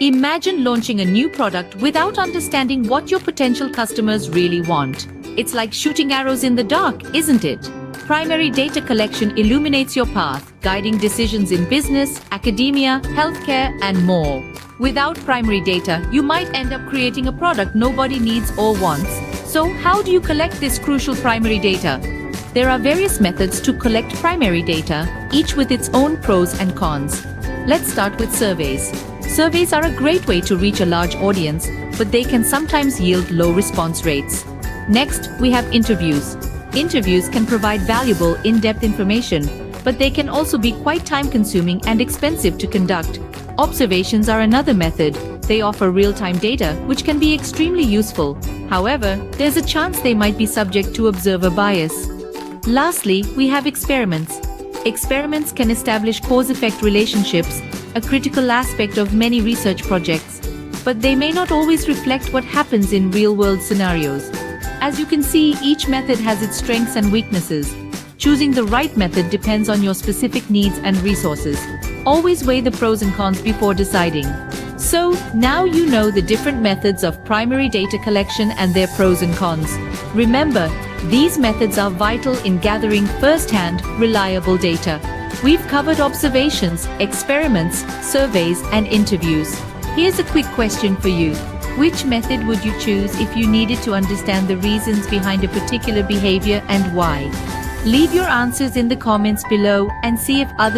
Imagine launching a new product without understanding what your potential customers really want. It's like shooting arrows in the dark, isn't it? Primary data collection illuminates your path, guiding decisions in business, academia, healthcare, and more. Without primary data, you might end up creating a product nobody needs or wants. So, how do you collect this crucial primary data? There are various methods to collect primary data, each with its own pros and cons. Let's start with surveys. Surveys are a great way to reach a large audience, but they can sometimes yield low response rates. Next, we have interviews. Interviews can provide valuable, in-depth information, but they can also be quite time-consuming and expensive to conduct. Observations are another method. They offer real-time data, which can be extremely useful. However, there's a chance they might be subject to observer bias. Lastly, we have experiments. Experiments can establish cause-effect relationships, a critical aspect of many research projects, but they may not always reflect what happens in real-world scenarios. As you can see, each method has its strengths and weaknesses. Choosing the right method depends on your specific needs and resources. Always weigh the pros and cons before deciding. So, now you know the different methods of primary data collection and their pros and cons. Remember, these methods are vital in gathering first-hand, reliable data. We've covered observations, experiments, surveys, and interviews. Here's a quick question for you. Which method would you choose if you needed to understand the reasons behind a particular behavior and why? Leave your answers in the comments below and see if others